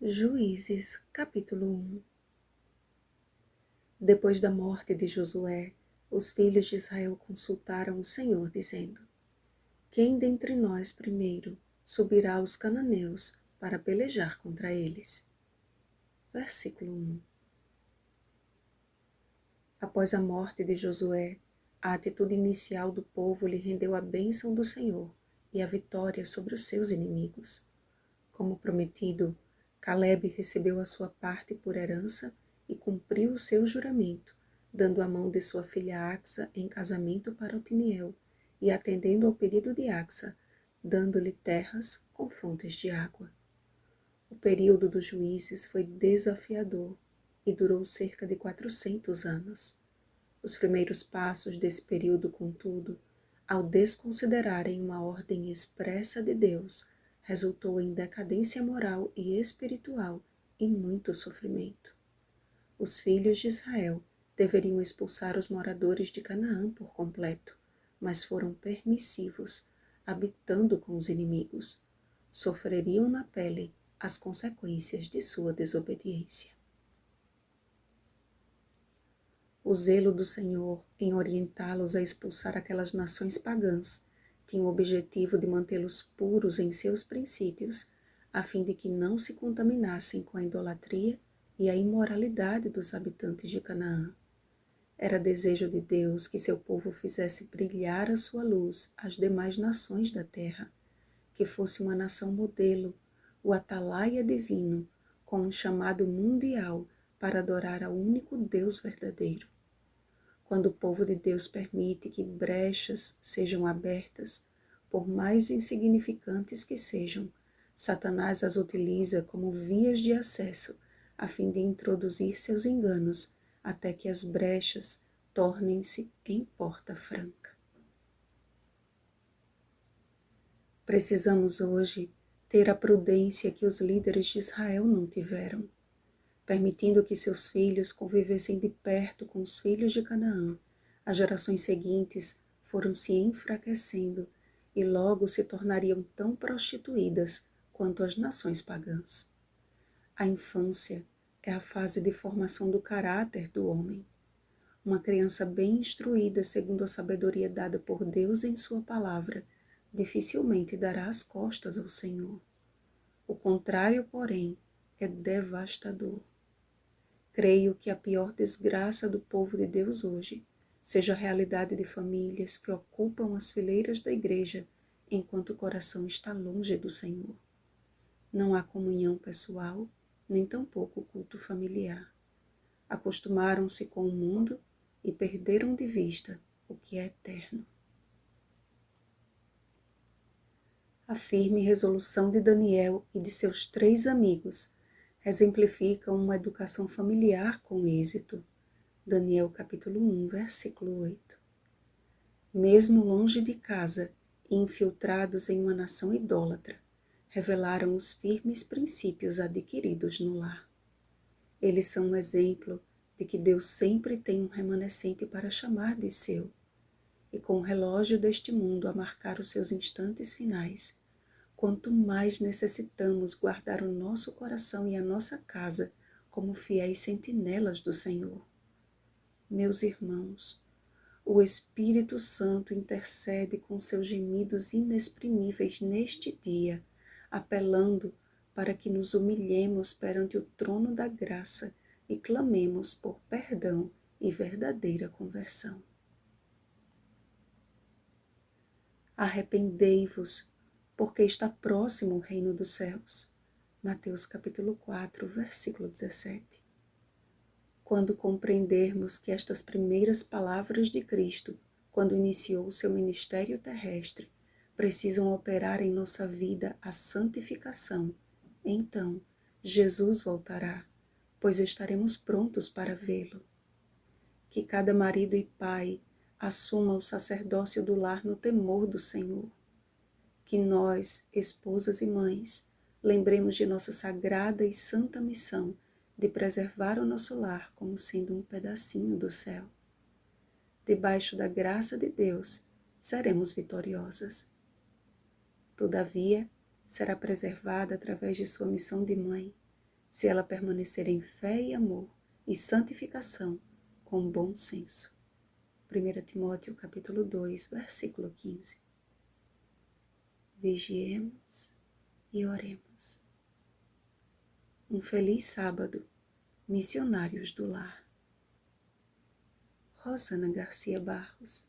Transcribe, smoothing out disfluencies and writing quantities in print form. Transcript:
Juízes, capítulo 1. Depois da morte de Josué, os filhos de Israel consultaram o Senhor, dizendo: Quem dentre nós primeiro subirá aos cananeus para pelejar contra eles? Versículo 1. Após a morte de Josué, a atitude inicial do povo lhe rendeu a bênção do Senhor e a vitória sobre os seus inimigos. Como prometido, Calebe recebeu a sua parte por herança e cumpriu o seu juramento, dando a mão de sua filha Axa em casamento para Otiniel e atendendo ao pedido de Axa, dando-lhe terras com fontes de água. O período dos juízes foi desafiador e durou cerca de 400 anos. Os primeiros passos desse período, contudo, ao desconsiderarem uma ordem expressa de Deus, resultou em decadência moral e espiritual e muito sofrimento. Os filhos de Israel deveriam expulsar os moradores de Canaã por completo, mas foram permissivos, habitando com os inimigos. Sofreriam na pele as consequências de sua desobediência. O zelo do Senhor em orientá-los a expulsar aquelas nações pagãs tinha o objetivo de mantê-los puros em seus princípios, a fim de que não se contaminassem com a idolatria e a imoralidade dos habitantes de Canaã. Era desejo de Deus que seu povo fizesse brilhar a sua luz às demais nações da terra, que fosse uma nação modelo, o atalaia divino, com um chamado mundial para adorar ao único Deus verdadeiro. Quando o povo de Deus permite que brechas sejam abertas, por mais insignificantes que sejam, Satanás as utiliza como vias de acesso, a fim de introduzir seus enganos, até que as brechas tornem-se em porta franca. Precisamos hoje ter a prudência que os líderes de Israel não tiveram. Permitindo que seus filhos convivessem de perto com os filhos de Canaã, as gerações seguintes foram se enfraquecendo e logo se tornariam tão prostituídas quanto as nações pagãs. A infância é a fase de formação do caráter do homem. Uma criança bem instruída segundo a sabedoria dada por Deus em sua palavra, dificilmente dará as costas ao Senhor. O contrário, porém, é devastador. Creio que a pior desgraça do povo de Deus hoje seja a realidade de famílias que ocupam as fileiras da igreja enquanto o coração está longe do Senhor. Não há comunhão pessoal, nem tampouco culto familiar. Acostumaram-se com o mundo e perderam de vista o que é eterno. A firme resolução de Daniel e de seus 3 amigos exemplificam uma educação familiar com êxito. Daniel capítulo 1, versículo 8. Mesmo longe de casa e infiltrados em uma nação idólatra, revelaram os firmes princípios adquiridos no lar. Eles são um exemplo de que Deus sempre tem um remanescente para chamar de seu, e com o relógio deste mundo a marcar os seus instantes finais, quanto mais necessitamos guardar o nosso coração e a nossa casa como fiéis sentinelas do Senhor. Meus irmãos, o Espírito Santo intercede com seus gemidos inexprimíveis neste dia, apelando para que nos humilhemos perante o trono da graça e clamemos por perdão e verdadeira conversão. Arrependei-vos, porque está próximo o reino dos céus. Mateus capítulo 4, versículo 17. Quando compreendermos que estas primeiras palavras de Cristo, quando iniciou seu ministério terrestre, precisam operar em nossa vida a santificação, então Jesus voltará, pois estaremos prontos para vê-lo. Que cada marido e pai assuma o sacerdócio do lar no temor do Senhor. Que nós, esposas e mães, lembremos de nossa sagrada e santa missão de preservar o nosso lar como sendo um pedacinho do céu. Debaixo da graça de Deus, seremos vitoriosas. Todavia, será preservada através de sua missão de mãe, se ela permanecer em fé e amor e santificação com bom senso. 1 Timóteo capítulo 2, versículo 15. Vigiemos e oremos. Um feliz sábado, missionários do lar. Rosana Garcia Barros.